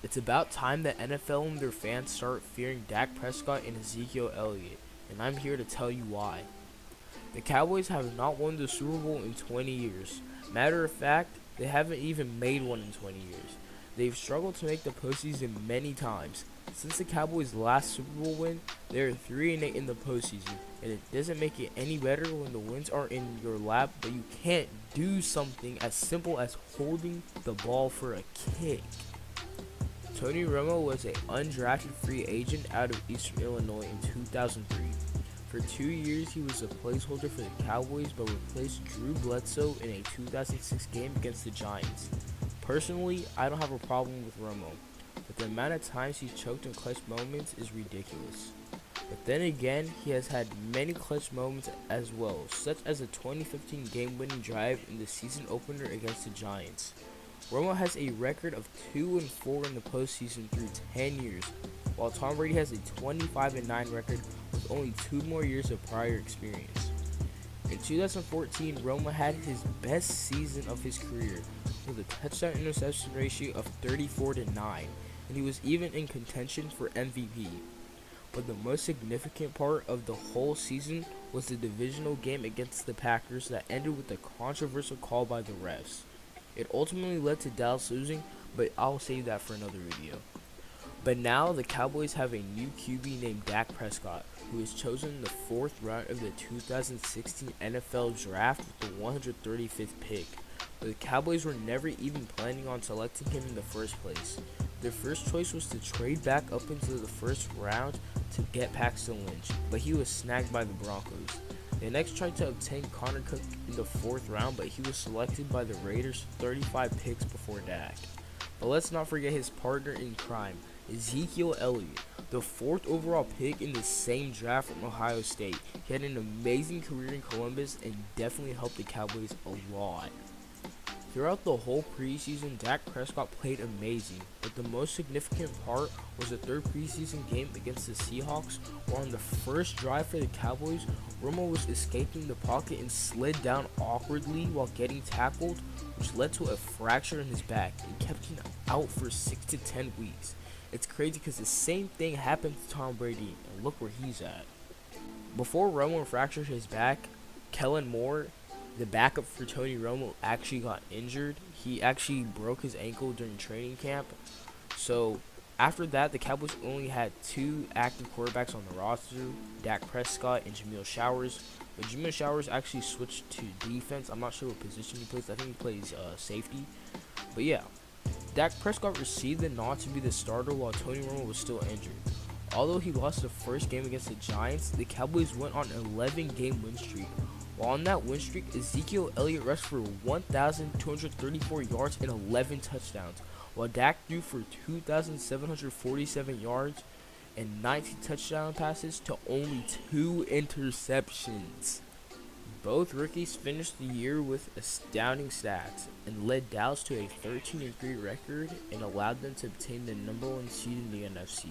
It's about time that NFL and their fans start fearing Dak Prescott and Ezekiel Elliott, and I'm here to tell you why. The Cowboys have not won the Super Bowl in 20 years. Matter of fact, they haven't even made one in 20 years. They've struggled to make the postseason many times. Since the Cowboys' last Super Bowl win, they are 3-8 in the postseason, and it doesn't make it any better when the wins are in your lap, but you can't do something as simple as holding the ball for a kick. Tony Romo was an undrafted free agent out of Eastern Illinois in 2003. For 2 years, he was a placeholder for the Cowboys, but replaced Drew Bledsoe in a 2006 game against the Giants. Personally, I don't have a problem with Romo, but the amount of times he's choked in clutch moments is ridiculous. But then again, he has had many clutch moments as well, such as a 2015 game-winning drive in the season opener against the Giants. Romo has a record of 2-4 in the postseason through 10 years, while Tom Brady has a 25-9 record with only 2 more years of prior experience. In 2014, Romo had his best season of his career with a touchdown-interception ratio of 34-9, and he was even in contention for MVP. But the most significant part of the whole season was the divisional game against the Packers that ended with a controversial call by the refs. It ultimately led to Dallas losing, but I'll save that for another video. But now the Cowboys have a new QB named Dak Prescott, who was chosen in the 4th round of the 2016 NFL Draft with the 135th pick. But the Cowboys were never even planning on selecting him in the first place. Their first choice was to trade back up into the first round to get Paxton Lynch, but he was snagged by the Broncos. They next tried to obtain Connor Cook in the 4th round, but he was selected by the Raiders 35 picks before Dak. But let's not forget his partner in crime, Ezekiel Elliott, the 4th overall pick in the same draft from Ohio State. He had an amazing career in Columbus and definitely helped the Cowboys a lot. Throughout the whole preseason, Dak Prescott played amazing, but the most significant part was the 3rd preseason game against the Seahawks, where on the first drive for the Cowboys, Romo was escaping the pocket and slid down awkwardly while getting tackled, which led to a fracture in his back and kept him out for 6 to 10 weeks. It's crazy because the same thing happened to Tom Brady, and look where he's at. Before Romo fractured his back, Kellen Moore, the backup for Tony Romo, actually got injured. He actually broke his ankle during training camp. So after that, the Cowboys only had 2 active quarterbacks on the roster, Dak Prescott and Jamil Showers. But Jamil Showers actually switched to defense. I'm not sure what position he plays. I think he plays safety. But yeah, Dak Prescott received the nod to be the starter while Tony Romo was still injured. Although he lost the first game against the Giants, the Cowboys went on an 11-game win streak. While on that win streak, Ezekiel Elliott rushed for 1,234 yards and 11 touchdowns, while Dak threw for 2,747 yards and 19 touchdown passes to only 2 interceptions. Both rookies finished the year with astounding stats and led Dallas to a 13-3 record and allowed them to obtain the #1 seed in the NFC.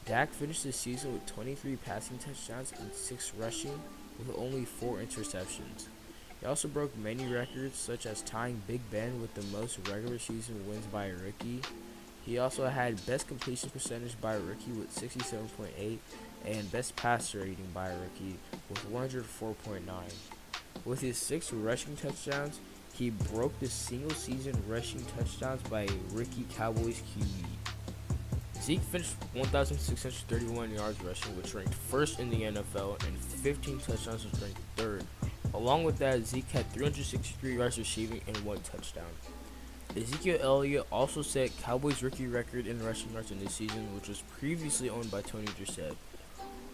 Dak finished the season with 23 passing touchdowns and 6 rushing, with only 4 interceptions. He also broke many records, such as tying Big Ben with the most regular season wins by a rookie. He also had best completion percentage by a rookie with 67.8 and best passer rating by a rookie with 104.9. With his 6 rushing touchdowns, he broke the single season rushing touchdowns by a rookie Cowboys QB. Zeke finished 1,631 yards rushing, which ranked 1st in the NFL, and 15 touchdowns, which ranked 3rd. Along with that, Zeke had 363 yards receiving and 1 touchdown. Ezekiel Elliott also set Cowboys rookie record in rushing yards in this season, which was previously owned by Tony Dorsett.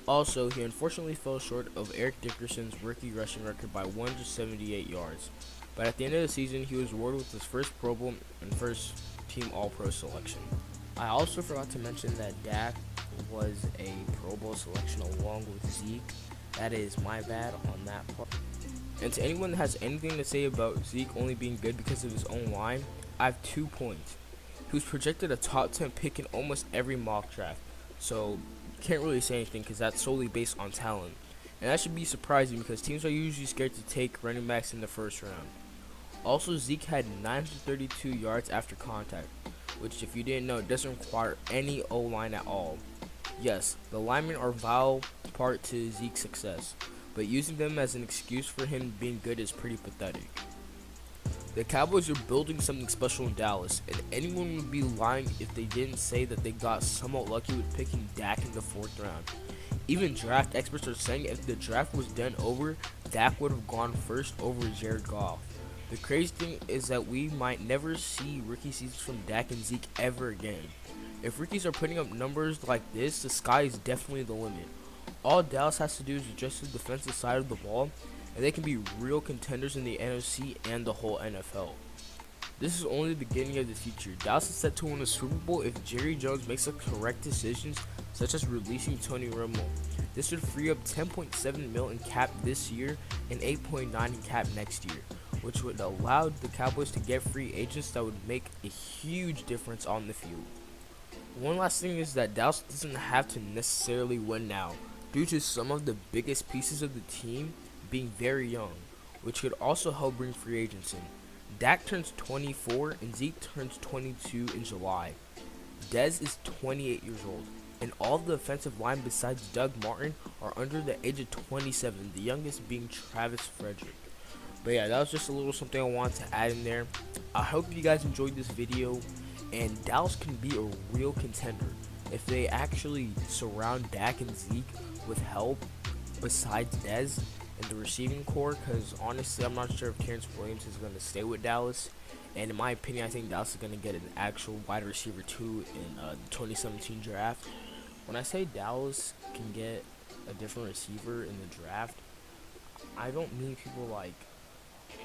Also, he unfortunately fell short of Eric Dickerson's rookie rushing record by 178 yards. But at the end of the season, he was awarded with his first Pro Bowl and first team All-Pro selection. I also forgot to mention that Dak was a Pro Bowl selection along with Zeke. That is my bad on that part. And to anyone that has anything to say about Zeke only being good because of his own line, I have 2 points. He was projected a top 10 pick in almost every mock draft, so can't really say anything because that's solely based on talent. And that should be surprising because teams are usually scared to take running backs in the first round. Also, Zeke had 932 yards after contact, which, if you didn't know, doesn't require any O-line at all. Yes, the linemen are a vital part to Zeke's success, but using them as an excuse for him being good is pretty pathetic. The Cowboys are building something special in Dallas, and anyone would be lying if they didn't say that they got somewhat lucky with picking Dak in the 4th round. Even draft experts are saying if the draft was done over, Dak would have gone first over Jared Goff. The crazy thing is that we might never see rookie seasons from Dak and Zeke ever again. If rookies are putting up numbers like this, the sky is definitely the limit. All Dallas has to do is adjust the defensive side of the ball, and they can be real contenders in the NFC and the whole NFL. This is only the beginning of the future. Dallas is set to win a Super Bowl if Jerry Jones makes the correct decisions, such as releasing Tony Romo. This would free up $10.7 million in cap this year and $8.9 million in cap next year, which would allow the Cowboys to get free agents that would make a huge difference on the field. One last thing is that Dallas doesn't have to necessarily win now, due to some of the biggest pieces of the team being very young, which could also help bring free agents in. Dak turns 24 and Zeke turns 22 in July. Dez is 28 years old, and all the offensive line besides Doug Martin are under the age of 27, the youngest being Travis Frederick. But yeah, that was just a little something I wanted to add in there. I hope you guys enjoyed this video, and Dallas can be a real contender if they actually surround Dak and Zeke with help besides Dez in the receiving core, because honestly, I'm not sure if Terrence Williams is going to stay with Dallas. And in my opinion, I think Dallas is going to get an actual wide receiver too in the 2017 draft. When I say Dallas can get a different receiver in the draft, I don't mean people like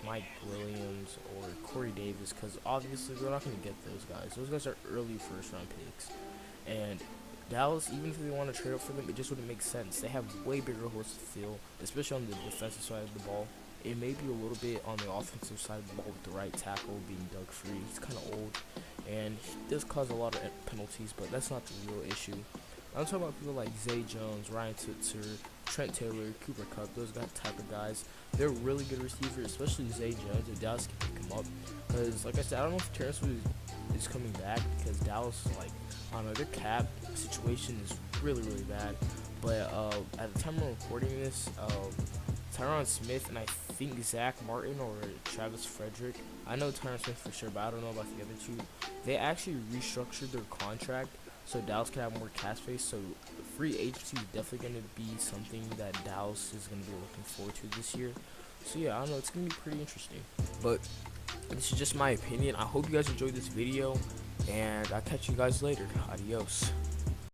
Mike Williams or Corey Davis, because obviously we're not going to get those guys. Those guys are early first round picks. And Dallas, even if they want to trade up for them, it just wouldn't make sense. They have way bigger holes to fill, especially on the defensive side of the ball. It may be a little bit on the offensive side of the ball with the right tackle being Doug Free. He's kind of old, and he does cause a lot of penalties, but that's not the real issue. I'm talking about people like Zay Jones, Ryan Titzer, Trent Taylor, Cooper Kupp, those type of guys. They're really good receivers, especially Zay Jones, if Dallas can pick him up. Because, like I said, I don't know if Terrence is coming back, because Dallas, like, I don't know, their cap situation is really, really bad. But at the time we're recording this, Tyron Smith and I think Zach Martin or Travis Frederick, I know Tyron Smith for sure, but I don't know about the other two, they actually restructured their contract so Dallas can have more cap space. So free agency is definitely going to be something that Dallas is going to be looking forward to this year. So yeah, I don't know, it's going to be pretty interesting. But this is just my opinion. I hope you guys enjoyed this video, and I'll catch you guys later. Adios.